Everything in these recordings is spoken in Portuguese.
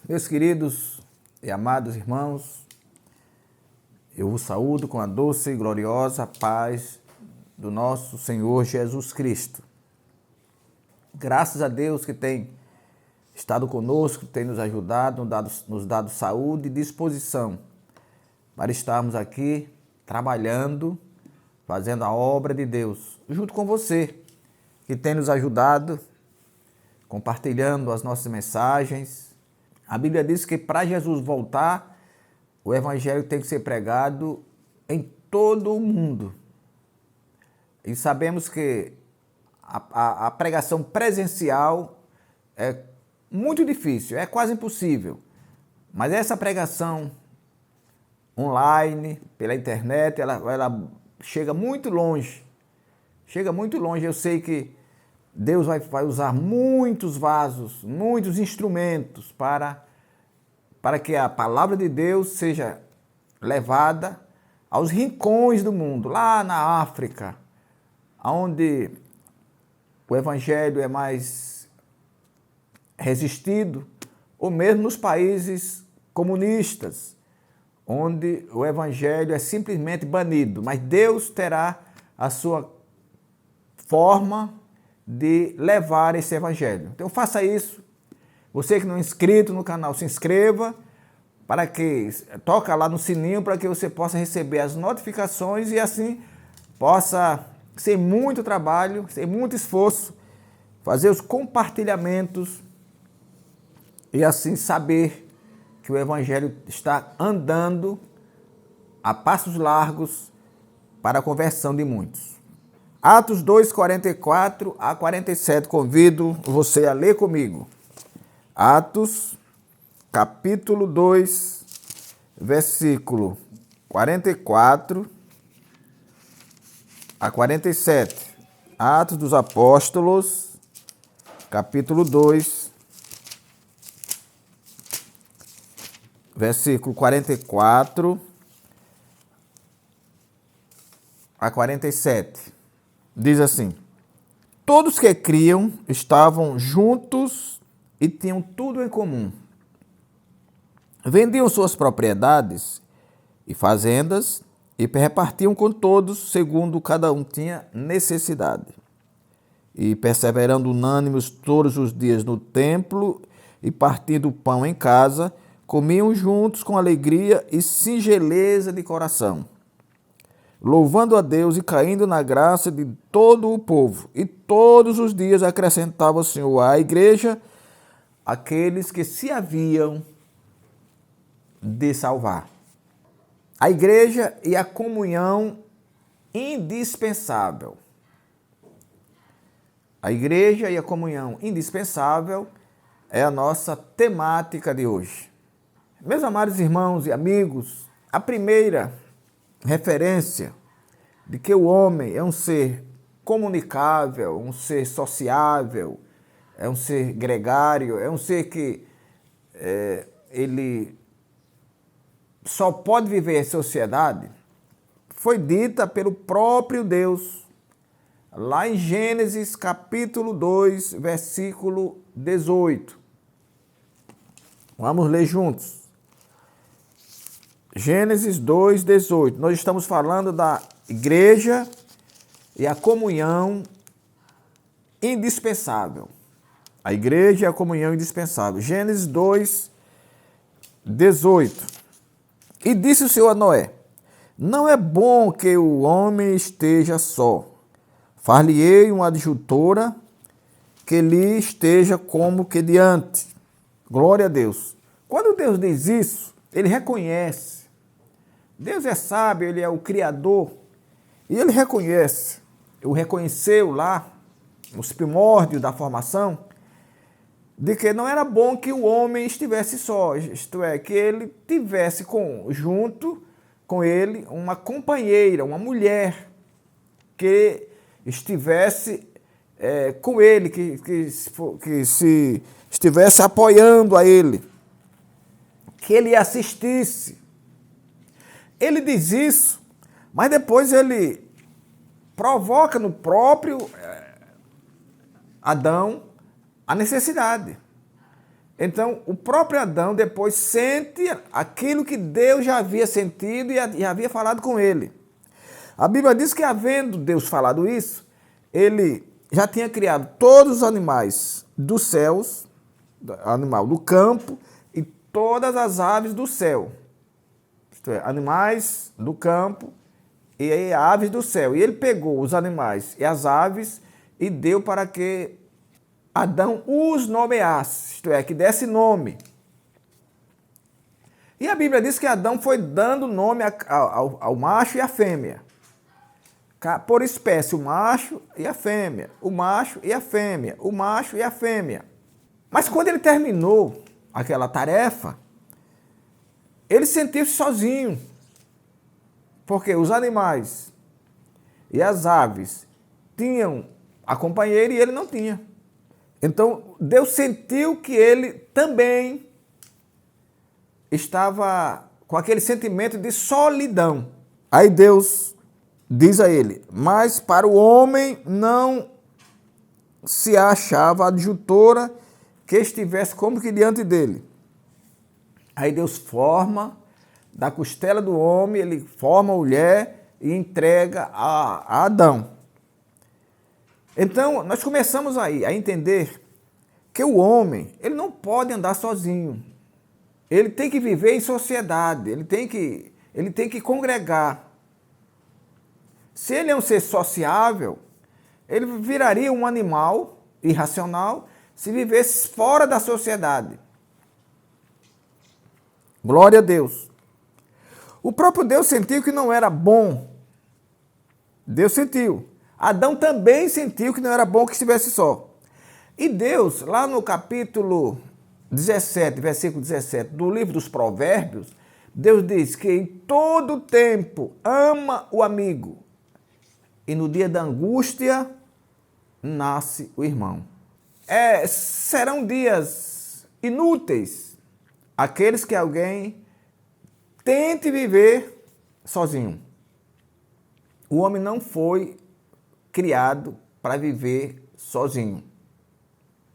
Meus queridos e amados irmãos, eu vos saúdo com a doce e gloriosa paz do nosso Senhor Jesus Cristo. Graças a Deus que tem estado conosco, tem nos ajudado, nos dado saúde e disposição para estarmos aqui trabalhando, fazendo a obra de Deus, junto com você, que tem nos ajudado, compartilhando as nossas mensagens. A Bíblia diz que para Jesus voltar, o Evangelho tem que ser pregado em todo o mundo. E sabemos que a pregação presencial é muito difícil, é quase impossível. Mas essa pregação online, pela internet, ela chega muito longe. Chega muito longe. Eu sei que Deus vai usar muitos vasos, muitos instrumentos para que a palavra de Deus seja levada aos rincões do mundo, lá na África, onde o evangelho é mais resistido, ou mesmo nos países comunistas, onde o evangelho é simplesmente banido, mas Deus terá a sua forma de levar esse evangelho. Então faça isso. Você que não é inscrito no canal, se inscreva, para que toca lá no sininho para que você possa receber as notificações e assim possa, sem muito trabalho, sem muito esforço, fazer os compartilhamentos e assim saber que o evangelho está andando a passos largos para a conversão de muitos. Atos 2, 44 a 47, convido você a ler comigo. Atos, capítulo 2, versículo 44 a 47. Atos dos Apóstolos, capítulo 2, versículo 44 a 47. Diz assim: todos que criam estavam juntos e tinham tudo em comum. Vendiam suas propriedades e fazendas e repartiam com todos, segundo cada um tinha necessidade. E perseverando unânimes todos os dias no templo e partindo o pão em casa, comiam juntos com alegria e singeleza de coração, louvando a Deus e caindo na graça de todo o povo. E todos os dias acrescentava o Senhor à igreja aqueles que se haviam de salvar. A igreja e a comunhão indispensável. A igreja e a comunhão indispensável é a nossa temática de hoje. Meus amados irmãos e amigos, a primeira referência de que o homem é um ser comunicável, um ser sociável, é um ser gregário, é um ser que ele só pode viver em sociedade, foi dita pelo próprio Deus, lá em Gênesis capítulo 2, versículo 18. Vamos ler juntos. Gênesis 2, 18. Nós estamos falando da igreja e a comunhão indispensável. A igreja e a comunhão indispensável. Gênesis 2, 18. E disse o Senhor a Noé: não é bom que o homem esteja só. Far-lhe-ei uma adjutora que lhe esteja como que diante. Glória a Deus. Quando Deus diz isso, ele reconhece. Deus é sábio, ele é o Criador. E ele reconhece, o reconheceu lá, nos primórdios da formação, de que não era bom que o homem estivesse só, isto é, que ele tivesse junto com ele uma companheira, uma mulher, que estivesse com ele, que se estivesse apoiando a ele, que ele assistisse. Ele diz isso, mas depois ele provoca no próprio Adão a necessidade. Então, o próprio Adão depois sente aquilo que Deus já havia sentido e havia falado com ele. A Bíblia diz que, havendo Deus falado isso, ele já tinha criado todos os animais dos céus, animal do campo, e todas as aves do céu. Isto é, animais do campo e aves do céu. E ele pegou os animais e as aves e deu para que Adão os nomeasse, isto é, que desse nome. E a Bíblia diz que Adão foi dando nome ao macho e à fêmea. Por espécie, o macho e a fêmea, o macho e a fêmea, o macho e a fêmea. Mas quando ele terminou aquela tarefa, ele sentiu-se sozinho, porque os animais e as aves tinham a companheira e ele não tinha. Então, Deus sentiu que ele também estava com aquele sentimento de solidão. Aí Deus diz a ele: mas para o homem não se achava adjutora que estivesse como que diante dele. Aí Deus forma da costela do homem, ele forma a mulher e entrega a Adão. Então, nós começamos aí a entender que o homem, ele não pode andar sozinho. Ele tem que viver em sociedade, ele tem que congregar. Se ele é um ser sociável, ele viraria um animal irracional se vivesse fora da sociedade. Glória a Deus. O próprio Deus sentiu que não era bom. Deus sentiu. Adão também sentiu que não era bom que estivesse só. E Deus, lá no capítulo 17, versículo 17, do livro dos Provérbios, Deus diz que em todo tempo ama o amigo e no dia da angústia nasce o irmão. Serão dias inúteis aqueles que alguém tente viver sozinho. O homem não foi criado para viver sozinho.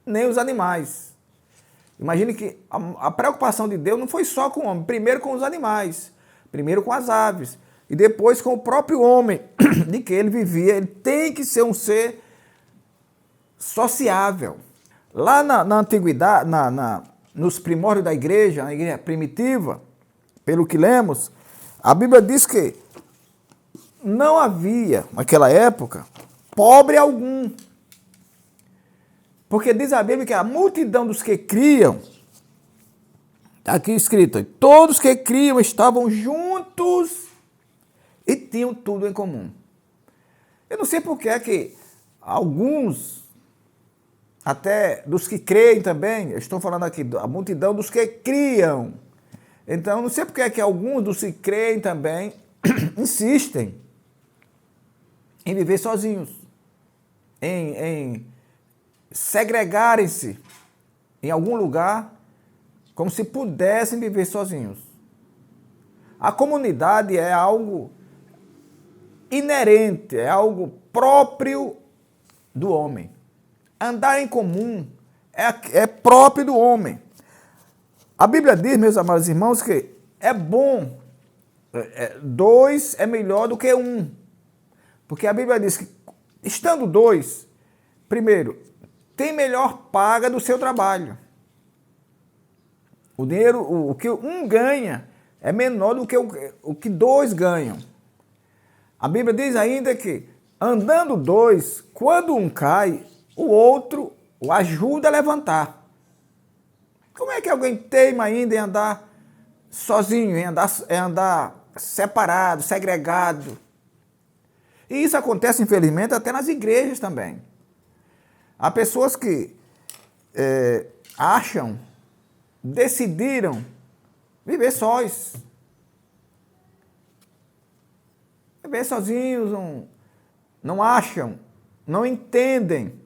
Nem os animais. Imagine que a preocupação de Deus não foi só com o homem, primeiro com os animais, primeiro com as aves, e depois com o próprio homem, de que ele vivia. Ele tem que ser um ser sociável. Lá na antiguidade, nos primórdios da igreja, na igreja primitiva, pelo que lemos, a Bíblia diz que não havia, naquela época, pobre algum. Porque diz a Bíblia que a multidão dos que criam, está aqui escrito, todos que criam estavam juntos e tinham tudo em comum. Eu não sei por que é que alguns, até dos que creem também, eu estou falando aqui, a multidão dos que criam. Então, não sei por que é que alguns dos que creem também insistem em viver sozinhos, em segregarem-se em algum lugar, como se pudessem viver sozinhos. A comunidade é algo inerente, é algo próprio do homem. Andar em comum é próprio do homem. A Bíblia diz, meus amados irmãos, que é bom, dois é melhor do que um. Porque a Bíblia diz que, estando dois, primeiro, tem melhor paga do seu trabalho. O dinheiro, o que um ganha, é menor do que o que dois ganham. A Bíblia diz ainda que, andando dois, quando um cai, o outro o ajuda a levantar. Como é que alguém teima ainda em andar sozinho, em andar separado, segregado? E isso acontece, infelizmente, até nas igrejas também. Há pessoas que decidiram viver sós. Viver sozinhos, não acham, não entendem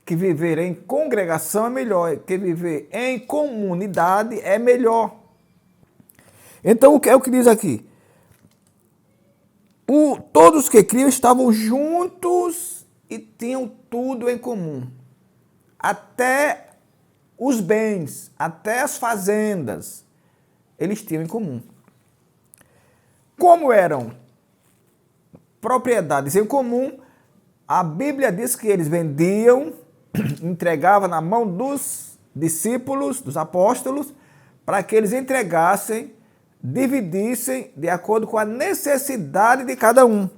que viver em congregação é melhor, que viver em comunidade é melhor. Então, o que é o que diz aqui? Todos que criam estavam juntos e tinham tudo em comum. Até os bens, até as fazendas, eles tinham em comum. Como eram propriedades em comum, a Bíblia diz que eles vendiam, entregavam na mão dos discípulos, dos apóstolos, para que eles entregassem, dividissem de acordo com a necessidade de cada um.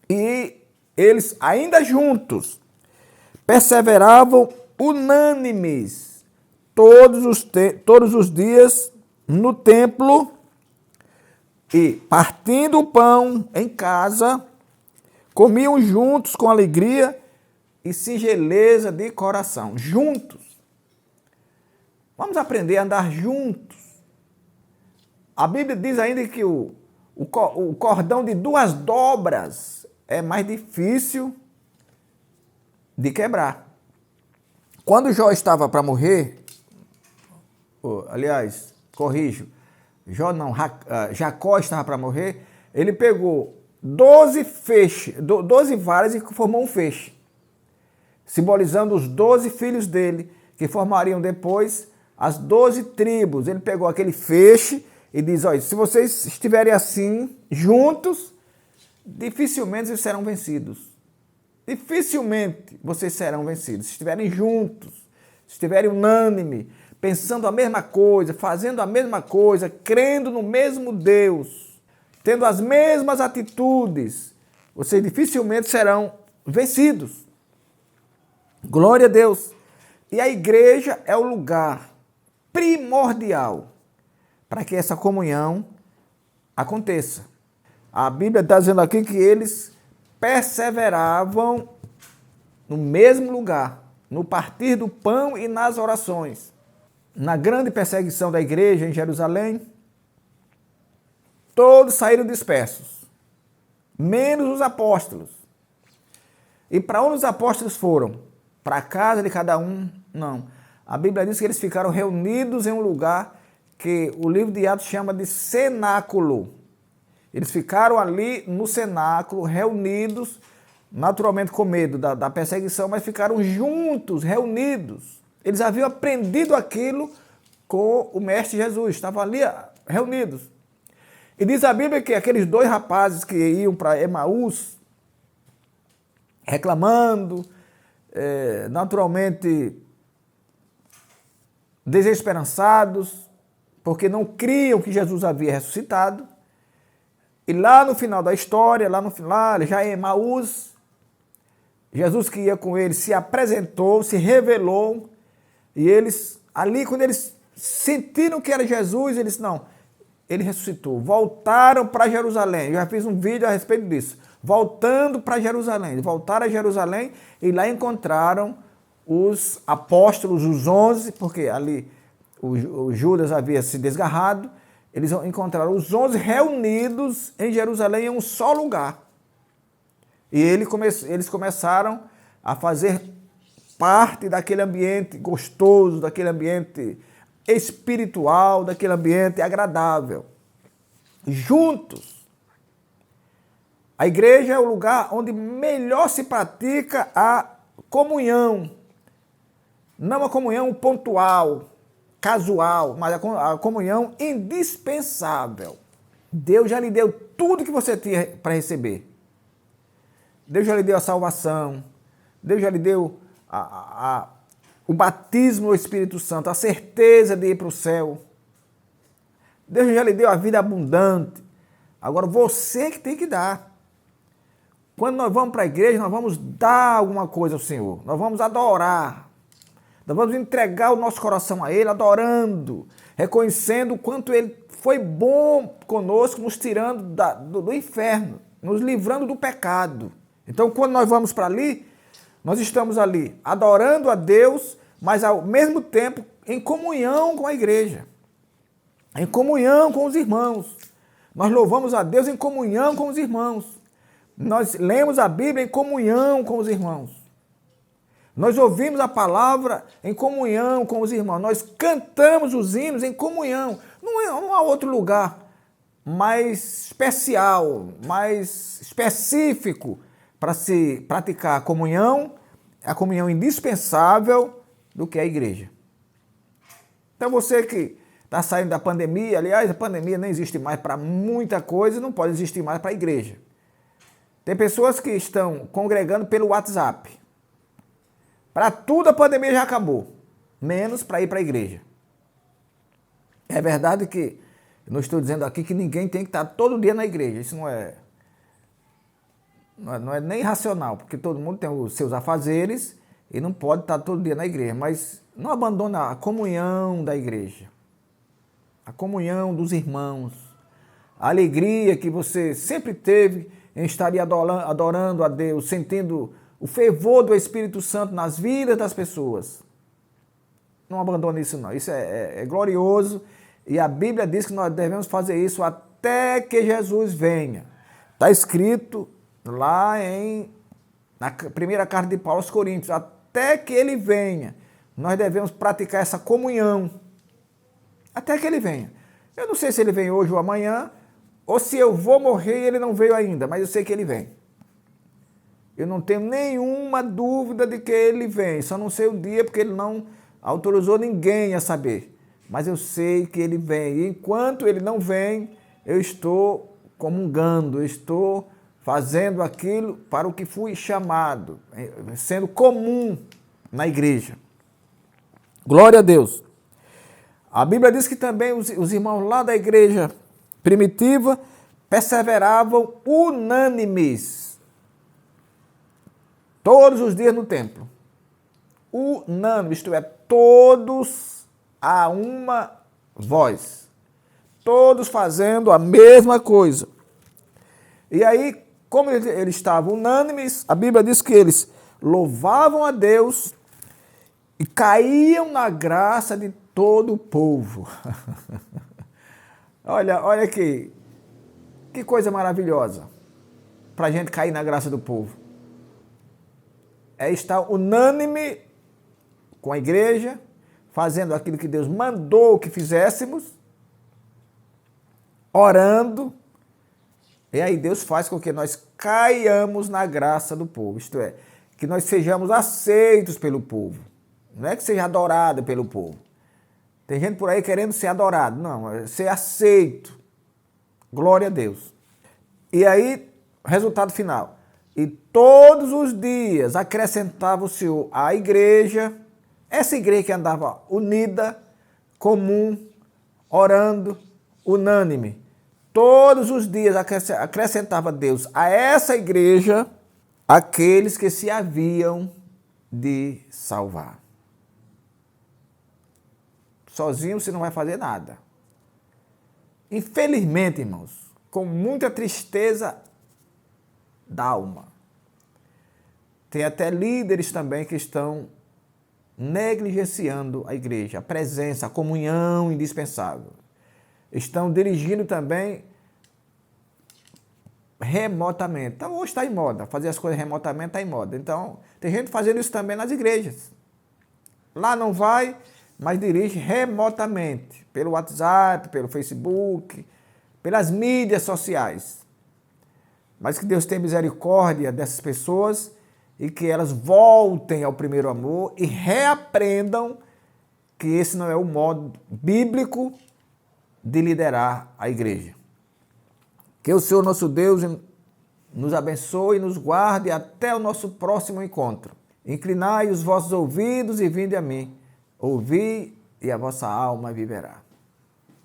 E eles, ainda juntos, perseveravam unânimes todos os dias no templo e, partindo o pão em casa, comiam juntos com alegria e singeleza de coração. Juntos. Vamos aprender a andar juntos. A Bíblia diz ainda que o cordão de 2 dobras é mais difícil de quebrar. Quando Jó estava para morrer, aliás, corrijo, Jacó estava para morrer, ele pegou 12 varas e formou um feixe, simbolizando os 12 filhos dele, que formariam depois as 12 tribos. Ele pegou aquele feixe e diz, olha, se vocês estiverem assim, juntos, dificilmente vocês serão vencidos. Dificilmente vocês serão vencidos. Se estiverem juntos, se estiverem unânime, pensando a mesma coisa, fazendo a mesma coisa, crendo no mesmo Deus, tendo as mesmas atitudes, vocês dificilmente serão vencidos. Glória a Deus. E a igreja é o lugar primordial para que essa comunhão aconteça. A Bíblia está dizendo aqui que eles perseveravam no mesmo lugar, no partir do pão e nas orações. Na grande perseguição da igreja em Jerusalém, todos saíram dispersos, menos os apóstolos. E para onde os apóstolos foram? Para a casa de cada um? Não. A Bíblia diz que eles ficaram reunidos em um lugar que o livro de Atos chama de cenáculo. Eles ficaram ali no cenáculo, reunidos, naturalmente com medo da perseguição, mas ficaram juntos, reunidos. Eles haviam aprendido aquilo com o Mestre Jesus, estavam ali reunidos. E diz a Bíblia que aqueles 2 rapazes que iam para Emaús, reclamando, naturalmente desesperançados, porque não criam que Jesus havia ressuscitado. E lá no final da história, lá no final, já em Emaús, Jesus que ia com eles se apresentou, se revelou, e eles, ali quando eles sentiram que era Jesus, eles, não, ele ressuscitou. Voltaram para Jerusalém, eu já fiz um vídeo a respeito disso. Voltando para Jerusalém, voltaram a Jerusalém e lá encontraram os apóstolos, os 11, porque ali o Judas havia se desgarrado. Eles encontraram os 11 reunidos em Jerusalém em um só lugar. E eles começaram a fazer parte daquele ambiente gostoso, daquele ambiente espiritual, daquele ambiente agradável. Juntos. A igreja é o lugar onde melhor se pratica a comunhão. Não a comunhão pontual, casual, mas a comunhão indispensável. Deus já lhe deu tudo que você tinha para receber. Deus já lhe deu a salvação. Deus já lhe deu o batismo no Espírito Santo, a certeza de ir para o céu. Deus já lhe deu a vida abundante. Agora você que tem que dar. Quando nós vamos para a igreja, nós vamos dar alguma coisa ao Senhor. Nós vamos adorar. Nós vamos entregar o nosso coração a Ele, adorando, reconhecendo o quanto Ele foi bom conosco, nos tirando do inferno, nos livrando do pecado. Então, quando nós vamos para ali, nós estamos ali adorando a Deus, mas ao mesmo tempo em comunhão com a igreja, em comunhão com os irmãos. Nós louvamos a Deus em comunhão com os irmãos. Nós lemos a Bíblia em comunhão com os irmãos. Nós ouvimos a palavra em comunhão com os irmãos. Nós cantamos os hinos em comunhão. Não há outro lugar mais especial, mais específico para se praticar a comunhão indispensável do que a igreja. Então você que está saindo da pandemia, aliás, a pandemia nem existe mais para muita coisa, não pode existir mais para a igreja. Tem pessoas que estão congregando pelo WhatsApp. Para tudo a pandemia já acabou, menos para ir para a igreja. É verdade que, eu não estou dizendo aqui que ninguém tem que estar todo dia na igreja, isso não é nem racional, porque todo mundo tem os seus afazeres e não pode estar todo dia na igreja, mas não abandona a comunhão da igreja, a comunhão dos irmãos, a alegria que você sempre teve em estar adorando a Deus, sentindo o fervor do Espírito Santo nas vidas das pessoas. Não abandone isso não, isso é glorioso e a Bíblia diz que nós devemos fazer isso até que Jesus venha. Está escrito lá na primeira carta de Paulo aos Coríntios, até que ele venha, nós devemos praticar essa comunhão, até que ele venha. Eu não sei se ele vem hoje ou amanhã, ou se eu vou morrer e ele não veio ainda, mas eu sei que ele vem. Eu não tenho nenhuma dúvida de que ele vem, só não sei o dia porque ele não autorizou ninguém a saber, mas eu sei que ele vem, e enquanto ele não vem, eu estou comungando, eu estou fazendo aquilo para o que fui chamado, sendo comum na igreja. Glória a Deus. A Bíblia diz que também os irmãos lá da igreja primitiva perseveravam unânimes, todos os dias no templo. Unânimes, isto é, todos a uma voz, todos fazendo a mesma coisa. E aí, como eles estavam unânimes, a Bíblia diz que eles louvavam a Deus e caíam na graça de todo o povo. Olha aqui, que coisa maravilhosa para a gente cair na graça do povo. É estar unânime com a igreja, fazendo aquilo que Deus mandou que fizéssemos, orando. E aí Deus faz com que nós caiamos na graça do povo, isto é, que nós sejamos aceitos pelo povo. Não é que seja adorado pelo povo. Tem gente por aí querendo ser adorado. Não, é ser aceito. Glória a Deus. E aí, resultado final. E todos os dias acrescentava o Senhor à igreja, essa igreja que andava unida, comum, orando, unânime. Todos os dias acrescentava Deus a essa igreja aqueles que se haviam de salvar. Sozinho você não vai fazer nada. Infelizmente, irmãos, com muita tristeza da alma, tem até líderes também que estão negligenciando a igreja, a presença, a comunhão indispensável. Estão dirigindo também remotamente. Então, hoje está em moda, fazer as coisas remotamente está em moda. Então, tem gente fazendo isso também nas igrejas. Lá não vai, mas dirige remotamente, pelo WhatsApp, pelo Facebook, pelas mídias sociais. Mas que Deus tenha misericórdia dessas pessoas e que elas voltem ao primeiro amor e reaprendam que esse não é o modo bíblico de liderar a igreja. Que o Senhor nosso Deus nos abençoe e nos guarde até o nosso próximo encontro. Inclinai os vossos ouvidos e vinde a mim. Ouvi e a vossa alma viverá.